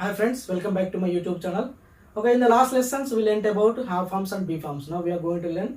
Hi friends, welcome back to my YouTube channel. Okay, in the last lessons we learnt about have forms and be forms. Now we are going to learn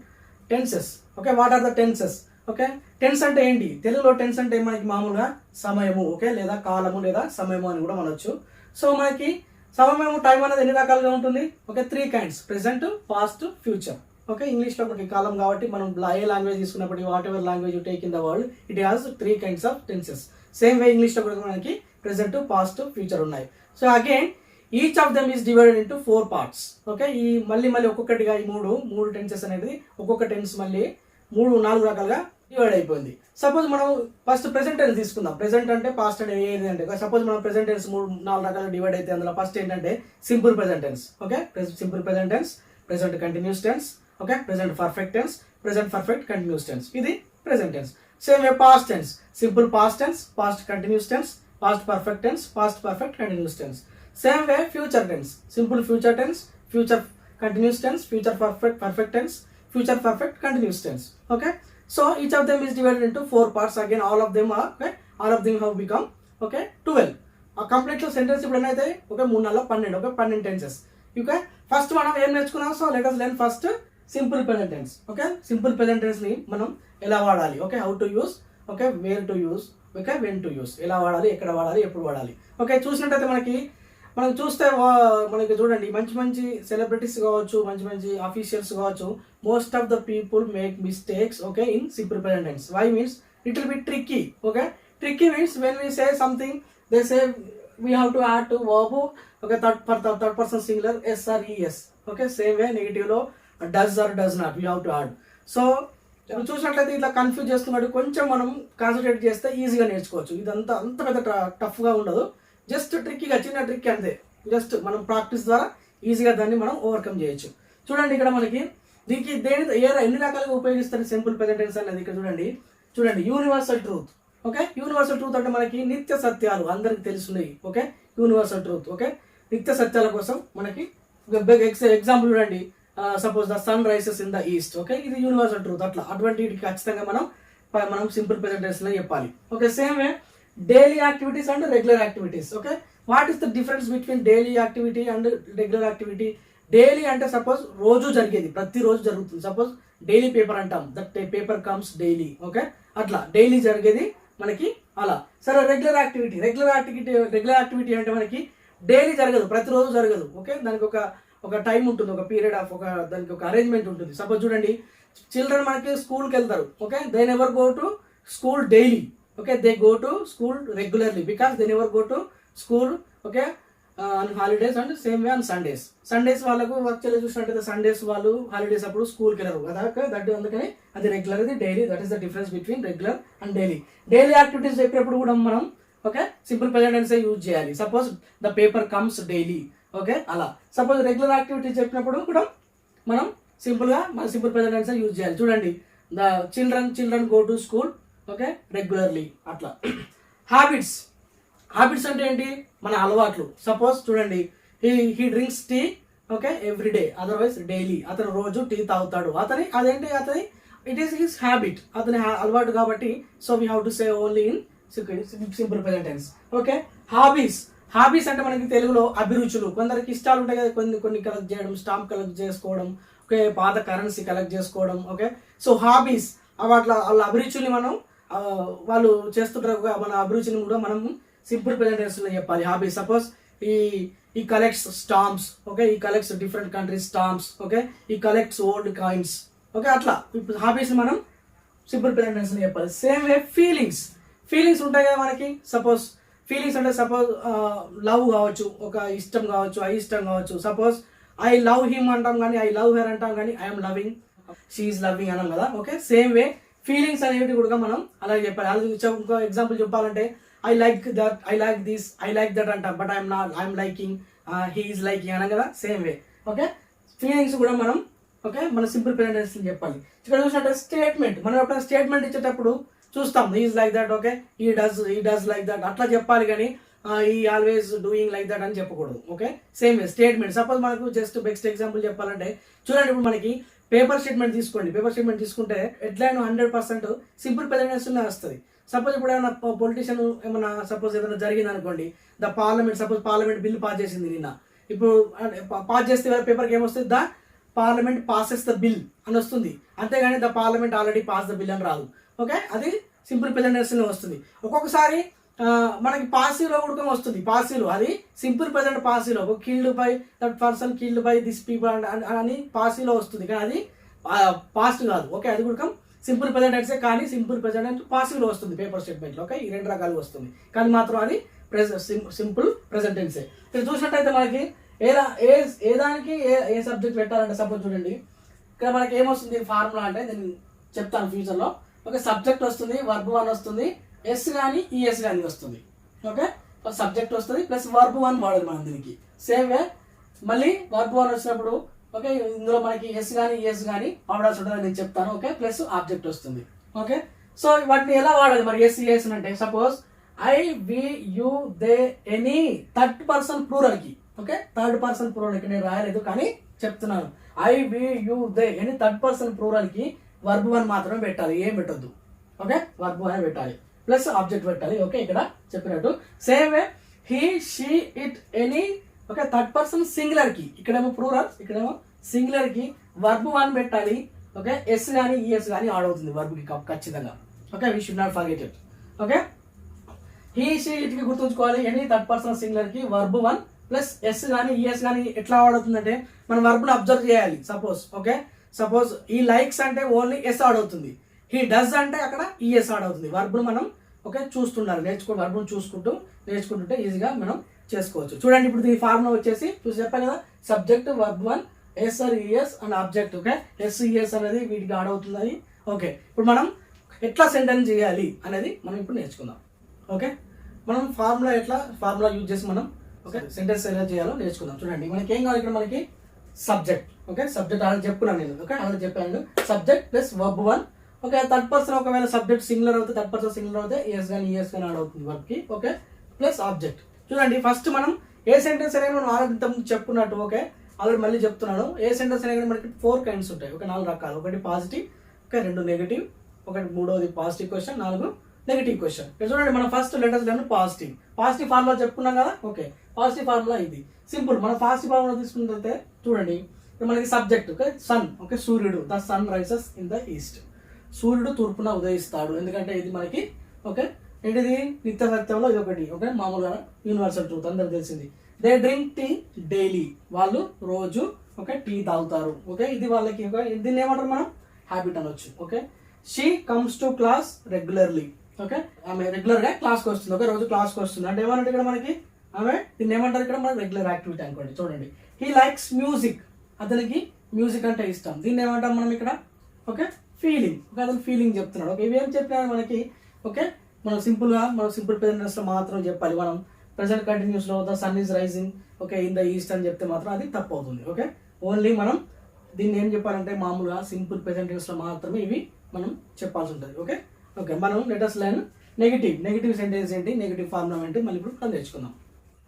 tenses. Okay, what are the tenses? Okay, tense అంటే ఏంటి? తెలుగులో tense అంటే మనకి మామూలుగా సమయము, okay, లేదా కాలము లేదా సమయము అని కూడా అనొచ్చు. సో మనకి సమయము టైం అనేది ఎన్ని రకాలుగా ఉంటుంది? Okay, 3 kinds: present, past, future. Okay, ఇంగ్లీష్లో మనకి కాలం కాబట్టి మనం ఏ లాంగ్వేజ్ తీసుకున్నప్పటికీ whatever language you take in the world it has 3 kinds of tenses. Same way ఇంగ్లీష్లో కూడా మనకి ప్రెసెంట్, పాస్ట్, ఫ్యూచర్ ఉన్నాయి. So again each of them is divided into 4 parts. Okay, ఈ మళ్ళీ ఒక్కొక్కటిగా ఈ మూడు టెన్సెస్ అనేది ఒక్కొక్క టెన్స్ మళ్ళీ 4 రకాలుగా డివైడ్ అయిపోయింది. సపోజ్ మనం ఫస్ట్ ప్రెసెంట్ టెన్స్ తీసుకుందాం. ప్రెసెంట్ అంటే పాస్ట్ అంటే ఏది అంటే సపోజ్ మనం ప్రెసెంట్ టెన్స్ 4 రకాలుగా డివైడ్ అయితే అందులో ఫస్ట్ ఏంటంటే simple present tense. Okay, simple present tense, present continuous tense, okay, present perfect tense, present perfect continuous tense. ఇది present tense. Same way past tense, simple past tense, past continuous tense, past perfect tense, past perfect continuous tense. Same way future tense, simple future tense, future continuous tense, future perfect tense, future perfect continuous tense. Okay, so each of them is divided into 4 parts. Again all of them are okay, all of them have become okay 12. A complete sentence ఇప్పుడు అయితే okay 3 4 12 okay 12 tenses. Okay, first మనం ఏం నేర్చుకున్నాం? So let us learn first simple present tense. Okay, simple present tense ని మనం ఎలా వాడాలి, okay, how to use, okay, where to use, okay, when to use, ఎలా వాడాలి, ఎక్కడ వాడాలి, ఎప్పుడు వాడాలి. ఓకే, చూసినట్టయితే మనం చూస్తే మనకి చూడండి మంచి మంచి సెలబ్రిటీస్ కావచ్చు, మంచి అఫీషియల్స్ కావచ్చు, most of the people make mistakes okay in simple present tense. Why means little bit tricky. Okay, tricky means when we say something they say we have to add to verb, okay, third person singular S or ES. Okay, same way negative లో does or does not we have to add. So చూసినట్లయితే ఇట్లా confuse చేస్తున్నట్టు కొంచెం మనం concentrate చేస్తే ఈజీగా నేర్చుకోవచ్చు. ఇదంతా అంత పెద్ద టఫ్గా ఉండదు, జస్ట్ ట్రిక్కీగా చిన్న ట్రిక్ అంతే. జస్ట్ మనం ప్రాక్టీస్ ద్వారా ఈజీగా దాన్ని మనం ఓవర్కమ్ చేయొచ్చు. చూడండి ఇక్కడ మనకి దీనికి ఎన్ని రకాలుగా ఉపయోగిస్తారు సింపుల్ ప్రెజెంట్ టెన్స్ అనేది. ఇక్కడ చూడండి universal truth. Okay, universal truth అంటే మనకి నిత్య సత్యాలు అందరికి తెలుసున్నాయి. Okay, universal truth. ఓకే, నిత్య సత్యాల కోసం మనకి ఎగ్జాంపుల్ చూడండి, suppose the sun rises in the east. Okay, ఇది యూనివర్సల్ ట్రూత్. అటువంటి ఖచ్చితంగా మనం సింపుల్ ప్రెజెంట్ టెన్స్ లో చెప్పాలి. Okay, same way daily activities and regular activities. Okay, what is the difference between daily activity and regular activity? Daily అంటే suppose రోజు జరిగేది, ప్రతిరోజు జరుగుతుంది. సపోజ్ డైలీ పేపర్ అంటాం, that paper comes daily. Okay, అట్లా daily జరిగేది మనకి అలా. సరే, రెగ్యులర్ యాక్టివిటీ అంటే మనకి డైలీ జరగదు, ప్రతిరోజు జరగదు. ఓకే, దానికి ఒక టైం ఉంటుంది, ఒక పీరియడ్ ఆఫ్ దానికి ఒక అరేంజ్మెంట్ ఉంటుంది. సపోజ్ చూడండి, చిల్డ్రన్ మనకి స్కూల్కి వెళ్తారు. Okay, they never go to school daily. Okay, they go to school regularly because they never go to school okay on holidays and same way on Sundays వాళ్ళకు వర్చువల్గా చూసినట్టయితే సండేస్ వాళ్ళు holidays అప్పుడు స్కూల్కి వెళ్ళరు కదా, అందుకని అది రెగ్యులర్, అది daily. That is the difference between regular and daily. Daily activities చెప్పినప్పుడు కూడా మనం okay simple present tense use చేయాలి. Suppose the paper comes daily. Okay, అలా. సపోజ్ రెగ్యులర్ యాక్టివిటీ చెప్పినప్పుడు కూడా మనం సింపుల్ ప్రెజెంట్ టెన్స్ యూజ్ చేయాలి. చూడండి, the children go to school okay regularly. అట్లా. హ్యాబిట్స్ అంటే ఏంటి? మన అలవాట్లు. సపోజ్ చూడండి, he drinks tea okay every day, otherwise daily. అతను రోజు టీ తాగుతాడు. అతని ఇట్ ఈస్ హిస్ హ్యాబిట్, అతని అలవాటు కాబట్టి. So we have to say only in simple present tense. Okay, hobbies అంటే మనకి తెలుగులో అభిరుచులు. కొందరికి ఇష్టాలు ఉంటాయి కదా, కొన్ని కలెక్ట్ చేయడం, స్టాంప్ కలెక్ట్ చేసుకోవడం, ఓకే, పాత కరెన్సీ కలెక్ట్ చేసుకోవడం. ఓకే, సో హాబీస్ వాళ్ళ అభిరుచుల్ని వాళ్ళు చేస్తుంటారు. మన అభిరుచిని కూడా మనం సింపుల్ ప్రెజెంట్ టెన్స్ లో చెప్పాలి. హాబీస్ సపోజ్ ఈ కలెక్ట్స్ స్టాంప్స్. ఓకే, ఈ collects different countries stamps. Okay, ఈ కలెక్ట్స్ ఓల్డ్ కాయిన్స్. ఓకే, అట్లా హాబీస్ మనం సింపుల్ ప్రెజెంట్ టెన్స్ లో చెప్పాలి. సేమ్ వే ఫీలింగ్స్ ఉంటాయి కదా మనకి. సపోజ్ ఫీలింగ్స్ అంటే సపోజ్ లవ్ కావచ్చు, ఒక ఇష్టం కావచ్చు, అయిష్టం కావచ్చు. సపోజ్ ఐ లవ్ హిమ్ అంటాం కానీ ఐ లవ్ హెర్ అంటాం కానీ ఐఎమ్ లవింగ్, షీఈస్ లవింగ్ అన్నాం కదా. ఓకే, సేమ్ వే ఫీలింగ్స్ అనేవి కూడా మనం అలాగే చెప్పాలి. అది ఇంకో ఎగ్జాంపుల్ చెప్పాలంటే I like that, I like this, I like that అంటాం, but I'm liking, he is liking అన్నాం కదా. సేమ్ వే ఓకే ఫీలింగ్స్ కూడా మనం ఓకే మన సింపుల్ ప్రెజెంట్ టెన్స్ చెప్పాలి. ఇక్కడ చూసినట్టు స్టేట్మెంట్, మనం ఎప్పుడైనా స్టేట్మెంట్ ఇచ్చేటప్పుడు చూస్తాం he is like that, okay, he does like that అట్లా చెప్పాలి కానీ ఈ ఆల్వేస్ డూయింగ్ లైక్ దట్ అని చెప్పకూడదు. ఓకే, సేమ్ వే స్టేట్మెంట్. సపోజ్ మనకు జస్ట్ బెస్ట్ ఎగ్జాంపుల్ చెప్పాలంటే చూడండి, ఇప్పుడు మనకి పేపర్ స్టేట్మెంట్ తీసుకుంటే ఎట్లా 100% సింపుల్ ప్రెజెంట్ టెన్స్ వస్తుంది. సపోజ్ ఇప్పుడు ఏమైనా పొలిటీషియన్ ఏమైనా సపోజ్ ఏదైనా జరిగింది అనుకోండి, the parliament suppose parliament bill pass చేసింది నిన్న, ఇప్పుడు పాస్ చేస్తే పేపర్కి ఏమొస్తుంది, the parliament passes the bill అని వస్తుంది, అంతేగాని the parliament already pass the bill అని రాదు. ఓకే, అది సింపుల్ ప్రెజెంట్ టెన్స్లో వస్తుంది. ఒక్కొక్కసారి మనకి పాసివ్లో కూడా వస్తుంది, పాసివ్లో అది సింపుల్ ప్రెజెంట్ పాసివ్లో killed by that person, killed by this people అని పాసివ్లో వస్తుంది, కానీ అది పాస్ట్ కాదు. ఓకే, అది కూడా సింపుల్ ప్రెజెంట్ టెన్సే, కానీ సింపుల్ ప్రెజెంట్ పాసివ్లో వస్తుంది పేపర్ స్టేట్మెంట్లో. ఓకే, ఈ 2 రకాలుగా వస్తుంది, కానీ మాత్రం అది సింపుల్ ప్రెజెంట్ టెన్సే. ఇక్కడ చూసినట్టయితే మనకి ఏ దానికి ఏ సబ్జెక్ట్ పెట్టాలంటే సపోజ్ చూడండి, ఇక్కడ మనకి ఏమొస్తుంది ఫార్ములా అంటే నేను చెప్తాను ఫ్యూచర్లో. ఓకే, సబ్జెక్ట్ వస్తుంది, వర్బ్ 1 వస్తుంది, ఎస్ కానీ ఈఎస్ కానీ వస్తుంది. ఓకే, సబ్జెక్ట్ వస్తుంది ప్లస్ వర్బ్ 1 వాడాలి మనం దీనికి. సేమ్ వే మళ్ళీ వర్బ్ 1 వచ్చినప్పుడు ఓకే ఇందులో మనకి ఎస్ కానీ ఈఎస్ కానీ వాడాల్సి ఉంటుంది, నేను చెప్తాను. ఓకే, ప్లస్ ఆబ్జెక్ట్ వస్తుంది. ఓకే, సో వాటిని ఎలా వాడాలి మరి ఎస్ ఈఎస్ అంటే suppose I we you they any third person ప్లూరల్కి. ఓకే, థర్డ్ పర్సన్ ప్లూరల్కి నేను రాయలేదు కానీ చెప్తున్నాను. I we you they any third person ప్లూరల్కి వర్బ్ 1 మాత్రమే పెట్టాలి, ఏం పెట్టొద్దు. ఓకే, వర్బ్ 1 పెట్టాలి ప్లస్ ఆబ్జెక్ట్ పెట్టాలి. ఓకే, ఇక్కడ చెప్పినట్టు. Same way he she it any okay third person singular కి, ఇక్కడేమో ప్లూరల్ ఇక్కడేమో సింగులర్ కి వర్బ్ 1 పెట్టాలి. ఓకే, ఎస్ కానీ ఈఎస్ కానీ యాడ్ అవుతుంది వర్బ్ కి ఖచ్చితంగా. Okay, we should not forget it. Okay, he she it కి గుర్తుంచుకోవాలి, ఎనీ థర్డ్ పర్సన్ సింగులర్ కి వర్బ్ 1 ప్లస్ ఎస్ కానీ ఈఎస్ కానీ ఎట్లా వాడుతుందంటే మనం వర్బ్ను అబ్జర్వ్ చేయాలి. సపోజ్ ఓకే, సపోజ్ ఈ లైక్స్ అంటే ఓన్లీ ఎస్ ఆడ్ అవుతుంది, హీ డస్ అంటే అక్కడ ఈఎస్ ఆడ్ అవుతుంది. వర్బ్ను మనం ఓకే చూస్తుండాలి, వర్బ్ను నేర్చుకుంటుంటే ఈజీగా మనం చేసుకోవచ్చు. చూడండి ఇప్పుడు ఈ ఫార్ములా వచ్చేసి చూసి చెప్పాను కదా, subject verb 1 S or ES and object. Okay, S ES అనేది వీటికి ఆడ్ అవుతుంది. ఓకే, ఇప్పుడు మనం ఎట్లా సెంటెన్స్ చేయాలి అనేది మనం ఇప్పుడు నేర్చుకుందాం. ఓకే, మనం ఫార్ములా యూజ్ చేసి మనం ఓకే సెంటెన్స్ ఎలా చేయాలో నేర్చుకుందాం. చూడండి మనకి ఏం కావాలి, ఇక్కడ మనకి సబ్జెక్ట్. ఓకే, సబ్జెక్ట్ ఆల్రెడీ చెప్పుకున్నాను నేను. ఓకే, ఆల్రెడీ చెప్పాను subject plus verb 1. Okay, third person ఒకవేళ సబ్జెక్ట్ సింగులర్ అవుతుంది, థర్డ్ పర్సన్ సింగులర్ అవుతే ఎస్ కానీ ఈఎస్ కానీ యాడ్ అవుతుంది వర్బ్ కి. Okay, plus object. చూడండి ఫస్ట్ మనం ఏ సెంటెన్స్ అనేది మనం ఆల్రెడీ ఇంతకుముందు చెప్పుకున్నట్టు. ఓకే, ఆల్రెడీ మళ్ళీ చెప్తున్నాను. ఏ సెంటెన్స్ అనేది మనకి 4 కైండ్స్ ఉంటాయి. ఓకే, 4 రకాలు. ఒకటి పాజిటివ్, ఓకే 2 నెగిటివ్, ఒకటి 3వది పాజిటివ్ క్వశ్చన్, 4 నెగిటివ్ క్వశ్చన్. చూడండి మనం ఫస్ట్ లెటర్స్ పాజిటివ్ ఫార్ములా చెప్పుకున్నాం కదా. ఓకే, పాజిటివ్ ఫార్ములా ఇది సింపుల్. మనం పాజిటివ్ ఫార్ములా తీసుకుంటే చూడండి ఇప్పుడు మనకి సబ్జెక్ట్ ఓకే సన్. ఓకే, సూర్యుడు, the sun rises in the east. సూర్యుడు తూర్పున ఉదయిస్తాడు. ఎందుకంటే ఇది మనకి ఓకే ఏంటిది నిత్య సత్యంలో ఇది ఒకటి. ఓకే, మామూలుగా యూనివర్సల్ ట్రూత్ అందరికి తెలిసింది. దే డ్రింక్ టీ డైలీ, వాళ్ళు రోజు ఓకే టీ తాగుతారు. ఓకే, ఇది వాళ్ళకి దీన్ని ఏమంటారు మనం హ్యాబిట్ అనొచ్చు. Okay, she comes to class regularly. Okay, ఆమె రెగ్యులర్ గా క్లాస్కి వస్తుంది. ఓకే, రోజు క్లాస్కి వస్తుంది అంటే ఏమంటే ఇక్కడ మనకి ఆమె దీన్ని ఏమంటారు ఇక్కడ మనకి రెగ్యులర్ యాక్టివిటీ అనుకోండి. చూడండి హీ లైక్స్ మ్యూజిక్, అతనికి మ్యూజిక్ అంటే ఇష్టం. దీన్ని ఏమంటాం మనం ఇక్కడ ఓకే ఫీలింగ్. ఓకే, అతను ఫీలింగ్ చెప్తున్నాడు. ఓకే, ఇవేం చెప్పినా మనకి ఓకే మనం సింపుల్ ప్రెజెంట్ లో మాత్రం చెప్పాలి. మనం ప్రెజెంట్ కంటిన్యూస్ లో the sun is rising okay in the east అని చెప్తే మాత్రం అది తప్పు అవుతుంది. ఓకే, ఓన్లీ మనం దీన్ని ఏం చెప్పాలంటే మామూలుగా సింపుల్ ప్రెజెంట్ లో మాత్రమే ఇవి మనం చెప్పాల్సి ఉంటుంది. ఓకే ఓకే, మనం లెటర్స్ లైన్ నెగిటివ్ సెంటెన్స్ ఏంటి, నెగిటివ్ ఫార్ములా ఏంటి మళ్ళీ ఇప్పుడు నేర్చుకుందాం.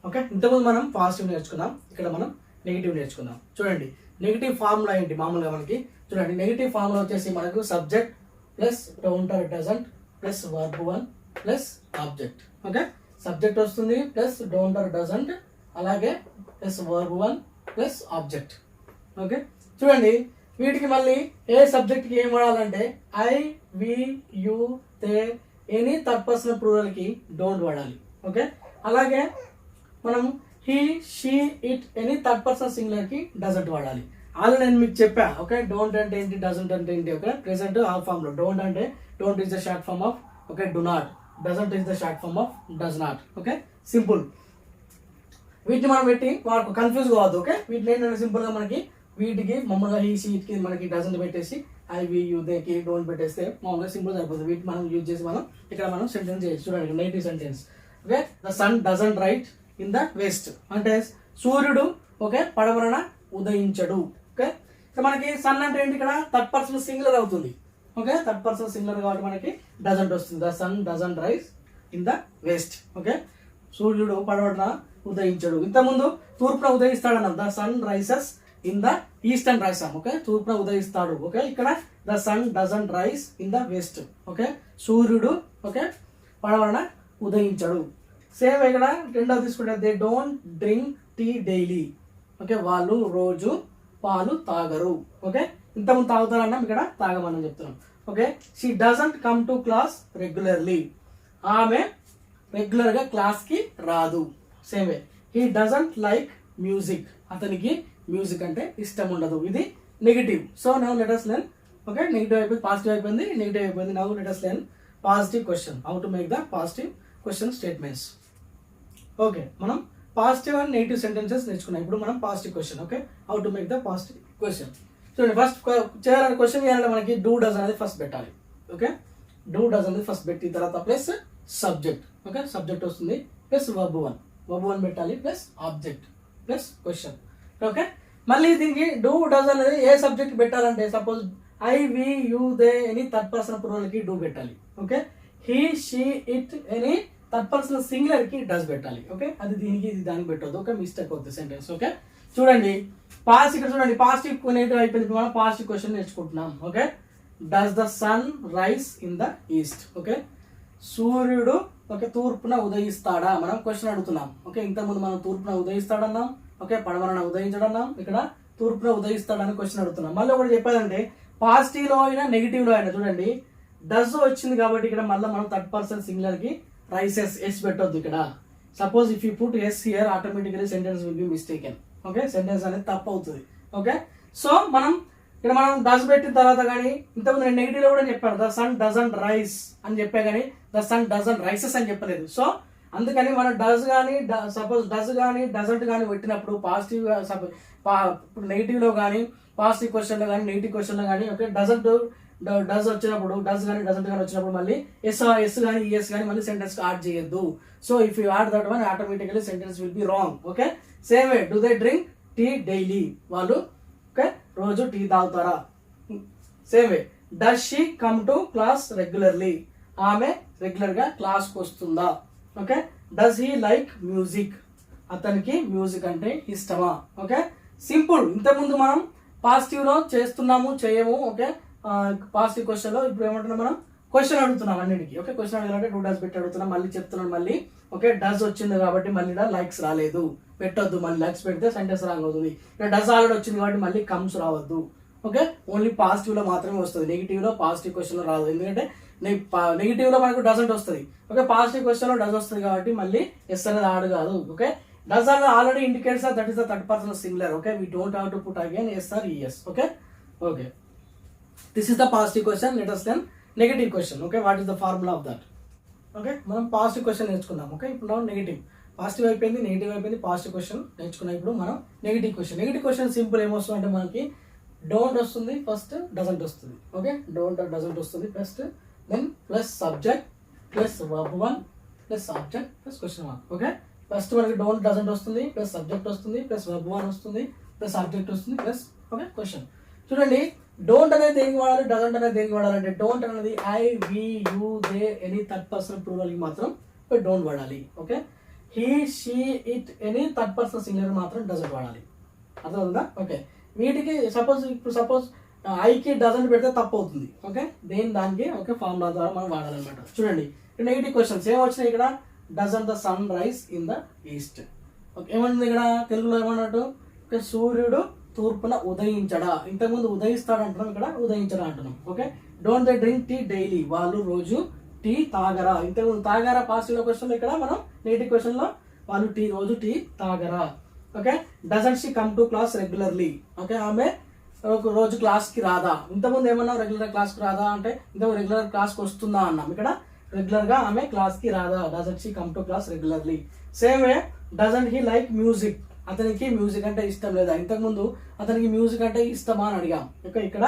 ఓకే, ఇంతకుముందు మనం పాజిటివ్ నేర్చుకున్నాం, ఇక్కడ మనం నెగిటివ్ నేర్చుకుందాం. చూడండి నెగిటివ్ ఫార్ములా ఏంటి మామూలుగా మనకి. చూడండి నెగిటివ్ ఫార్ములా వచ్చేసి మనకు subject plus don't or doesn't plus verb 1 plus object. Okay, subject వస్తుంది ప్లస్ డోంట్ ఆర్ డజంట్ అలాగే plus verb 1 plus object. Okay, చూడండి వీటికి మళ్ళీ ఏ సబ్జెక్ట్కి ఏం వాడాలంటే I we you they any third person ప్లూరల్కి డోంట్ వాడాలి. ఓకే, అలాగే మనం he she it any third person సింగులర్కి డజంట్ వాడాలి. ఆల్రెడీ నేను మీకు చెప్పా. ఓకే, డోంట్ అంటే ఏంటి, డజంట్ అంటే ఏంటి. ఓకే, ప్రెసెంట్ ఆల్ ఫామ్ లో డోంట్ అంటే don't is the short form of okay do not, doesn't is the short form of does not. Okay, simple. వీటిని మనం పెట్టి వాళ్ళకు కన్ఫ్యూజ్ కావద్దు. ఓకే, వీటిని ఏంటంటే సింపుల్ గా మనకి వీటికి మామూలుగా హీ షీ ఇట్కి మనకి డజంట్ పెట్టేసి ఐ వి యూ దేకి డోంట్ పెట్టేస్తే మామూలుగా సింపుల్ అయిపోతుంది. వీటిని మనం యూజ్ చేసి మనం ఇక్కడ మనం సెంటెన్స్ చేయొచ్చు. చూడండి negative sentence. Okay, the sun doesn't right in the west అంటే సూర్యుడు ఓకే పడమరన ఉదయించడు. ఓకే, మనకి సన్ అంటే ఏంటి ఇక్కడ థర్డ్ పర్సన్ సింగులర్ అవుతుంది. ఓకే, థర్డ్ పర్సన్ సింగులర్ కాబట్టి మనకి డజంట్ వస్తుంది. The sun doesn't rise in the west. Okay, సూర్యుడు పడమరన ఉదయించడు. ఇంతకుముందు తూర్పున ఉదయిస్తాడు అన్నాం. The sun rises in the east అని రాసాం. ఓకే, తూర్పున ఉదయిస్తాడు. ఓకే, ఇక్కడ the sun doesn't rise in the west. Okay, సూర్యుడు ఓకే పడమరన ఉదయించడు. సేమ్ ఇక్కడ రెండోది తీసుకుంటే they don't drink tea daily. Okay, వాళ్ళు రోజు పాలు తాగరు. ఓకే, ఇంతకుముందు తాగుతారన్నాం, ఇక్కడ తాగమని చెప్తున్నాం. Okay, she doesn't come to class regularly. ఆమె రెగ్యులర్గా క్లాస్కి రాదు. Same way he doesn't like music. అతనికి మ్యూజిక్ అంటే ఇష్టం ఉండదు. ఇది negative. So now let us learn. Okay, negative అయిపోయింది, పాజిటివ్ అయిపోయింది, నెగిటివ్ అయిపోయింది. Now let us learn positive question, how to make the positive question statements. Okay, మనం positive and negative sentences నేర్చుకున్నాం. ఇప్పుడు మనం positive question. Okay, how to make the positive question. చూడండి, first చేయాలని question చేయాలంటే మనకి డూ డస్ అనేది first పెట్టాలి. ఓకే, డూ డస్ అనేది ఫస్ట్ పెట్టి తర్వాత ప్లస్ సబ్జెక్ట్. ఓకే, సబ్జెక్ట్ వస్తుంది ప్లస్ verb 1 పెట్టాలి plus object plus question. Okay, మళ్ళీ దీనికి డూ డస్ అనేది ఏ సబ్జెక్ట్ పెట్టాలంటే suppose I we you they any third person plural కి డూ పెట్టాలి. Okay, he she it any third person singular కి డస్ పెట్టాలి. ఓకే, అది దీనికి ఇది దానికి పెట్టవద్దు. ఓకే, మిస్టేక్ అవుతుంది సెంటెన్స్. ఓకే, చూడండి పాస్ట్, ఇక్కడ చూడండి పాజిటివ్ నెగిటివ్ అయిపోయింది. మనం పాజిటివ్ క్వశ్చన్ నేర్చుకుంటున్నాం. Okay, does the sun rise in the east. Okay, సూర్యుడు ఓకే తూర్పున ఉదయిస్తాడా మనం క్వశ్చన్ అడుగుతున్నాం. ఓకే, ఇంతకుముందు మనం తూర్పున ఉదయిస్తాడన్నాం. ఓకే, పడమరన ఉదయించడన్నాం. ఇక్కడ తూర్పున ఉదయిస్తాడని క్వశ్చన్ అడుగుతున్నాం. మళ్ళీ ఒకటి చెప్పేదంటే పాజిటివ్ లో అయినా నెగిటివ్ లో అయినా చూడండి డస్ వచ్చింది కాబట్టి ఇక్కడ మళ్ళీ మనం థర్డ్ పర్సన్ సింగులర్ కి రైసెస్ ఎస్ పెట్టొద్దు. ఇక్కడ suppose if you put yes here automatically sentence will B mistaken. Okay, sentence అనేది తప్పు అవుతుంది. ఓకే, సో మనం ఇక్కడ మనం డస్ పెట్టిన తర్వాత కానీ ఇంతకుముందు నేను నెగిటివ్ లో కూడా చెప్పాను ద సన్ డజంట్ రైస్ అని చెప్పా కానీ ద సన్ డజంట్ రైసెస్ అని చెప్పలేదు. సో అందుకని మనం డస్ కానీ సపోజ్ డస్ కానీ డజంట్ కానీ పెట్టినప్పుడు పాజిటివ్ ఇప్పుడు నెగిటివ్ లో కానీ పాజిటివ్ క్వశ్చన్ లో కానీ నెగిటివ్ క్వశ్చన్ లో కానీ ఓకే డజంట్ డస్ వచ్చినప్పుడు డస్ కానీ డజంట్ కానీ వచ్చినప్పుడు మళ్ళీ ఎస్ కానీ ఈఎస్ కానీ మళ్ళీ సెంటెన్స్ యాడ్ చేయొద్దు. So if you add that one automatically sentence will be wrong. Okay, same way do they drink tea daily. వాళ్ళు ఓకే రోజు టీ తాగుతారా. Same way does she come to class regularly. ఆమె regular గా class కు వస్తుందా. Okay, does he like music. అతనికి music అంటే ఇష్టమా. Okay, simple. ఇంతకుముందు మనం పాజిటివ్ లో చేస్తున్నాము చేయము. ఓకే, పాజిటివ్ క్వశ్చన్ లో ఇప్పుడు ఏమంటున్నాం మనం క్వశ్చన్ అడుగుతున్నాం అన్నిటికీ. ఓకే, క్వశ్చన్ అడగాలంటే డూ డస్ పెట్టి అడుగుతున్నాం. మళ్ళీ చెప్తున్నాను మళ్ళీ ఓకే డస్ వచ్చింది కాబట్టి మళ్ళీ లైక్స్ రాలేదు పెట్టొద్దు. మళ్ళీ లైక్స్ పెడితే సెంటెన్స్ రాంగ్ అవుతుంది. ఇక్కడ డస్ ఆల్రెడీ వచ్చింది కాబట్టి మళ్ళీ కమ్స్ రావద్దు. ఓకే, ఓన్లీ పాజిటివ్ లో మాత్రమే వస్తుంది. నెగిటివ్ లో పాజిటివ్ క్వశ్చన్ లో రాదు. ఎందుకంటే నెగిటివ్ లో మనకు డజంట్ వస్తుంది. ఓకే, పాజిటివ్ క్వశ్చన్ లో డస్ వస్తుంది కాబట్టి మళ్ళీ ఎస్ అనేది ఆడ్ కాదు. Okay, does already indicates that is the third person singular. Okay, we don't have to put again S or ES. Okay, okay, this is the positive question. Let us learn negative question. Okay, what is the formula of that. Okay, మనం positive question నేర్చుకున్నాం. Okay, ఇప్పుడు మనం negative positive అయిపోయింది, negative అయిపోయింది, positive question నేర్చుకున్నాం. ఇప్పుడు మనం negative question. Negative question simple ఏమొస్తుంది అంటే మనకి డోంట్ వస్తుంది ఫస్ట్, డజంట్ వస్తుంది. ఓకే, డోంట్ డజంట్ వస్తుంది first, then plus subject plus verb 1 plus object plus question mark. Okay, first మనకి డోంట్ డజంట్ వస్తుంది ప్లస్ సబ్జెక్ట్ వస్తుంది ప్లస్ verb 1 వస్తుంది ప్లస్ ఆబ్జెక్ట్ వస్తుంది ప్లస్ ఓకే క్వశ్చన్. చూడండి డోంట్ అనేది దేనికి వాడాలి, డజంట్ అనేది దేనికి వాడాలంటే డోంట్ అనేది I we you they any third person plural కి మాత్రం డోంట్ వాడాలి. Okay, he she it any third person singular మాత్రం డజంట్ వాడాలి. అర్థమవుతుందా. ఓకే, వీటికి సపోజ్ ఐకి డజంట్ పెడితే తప్పు అవుతుంది. ఓకే, దానికి ఓకే ఫార్ములా ద్వారా మనం వాడాలన్నమాట. చూడండి నెగిటివ్ క్వశ్చన్స్ ఏం వచ్చినాయి ఇక్కడ doesn't the sun rise in the east. Okay, ఏమంటుంది ఇక్కడ తెలుగులో ఏమన్నట్టు ఓకే సూర్యుడు తూర్పున ఉదయించడా. ఇంతకుముందు ఉదయిస్తాడు అంటున్నాం, ఇక్కడ ఉదయించడా అంటున్నాం. Okay, don't they drink tea daily. వాళ్ళు రోజు టీ తాగరా. ఇంతకుముందు తాగరా పాజిటివ్ లో క్వశ్చన్, ఇక్కడ మనం నెగిటివ్ క్వశ్చన్ లో వాళ్ళు రోజు టీ తాగరా. Okay, doesn't she come to class regularly. Okay, ఆమె రోజు క్లాస్ కి రాదా. ఇంతకుముందు ఏమన్నా రెగ్యులర్ క్లాస్ కి రాదా అంటే ఇంతకు రెగ్యులర్ క్లాస్ కి వస్తుందా అన్నాం. ఇక్కడ రెగ్యులర్ గా ఆమె క్లాస్ కి రాదా. Doesn't she come to class regularly. Same way doesn't he like music. అతనికి మ్యూజిక్ అంటే ఇష్టం లేదా. ఇంతకుముందు అతనికి మ్యూజిక్ అంటే ఇష్టమా అని అడిగాం. ఓకే, ఇక్కడ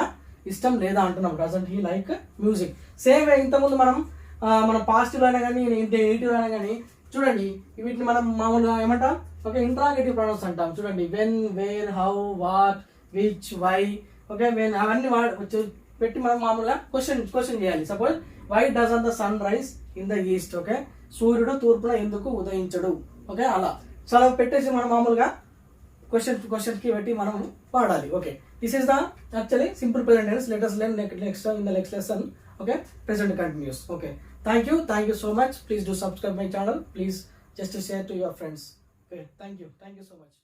ఇష్టం లేదా అంటున్నాం. Doesn't he like music. Same way ఇంతకుముందు మనం పాజిటివ్ అయినా కానీ నెగిటివ్ అయినా కానీ చూడండి వీటిని మనం మామూలుగా ఏమంటాం ఓకే ఇంట్రాగేటివ్ ప్రొనౌన్స్ అంటాం. చూడండి when, where, how, what, which, why. Okay, when అవన్నీ పెట్టి మనం మామూలుగా క్వశ్చన్ చేయాలి. Suppose why doesn't the sun rise in the east. Okay, సూర్యుడు తూర్పున ఎందుకు ఉదయించడు. ఓకే, అలా చాలా పెట్టేసి మనం మామూలుగా క్వశ్చన్ కి పెట్టి మనం వాడాలి. Okay, this is the actually simple present tense. Let us learn next in the next lesson. Okay, present continuous. Okay, Thank you so much. Please do subscribe my channel. Please just share to your friends. Okay, thank you so much.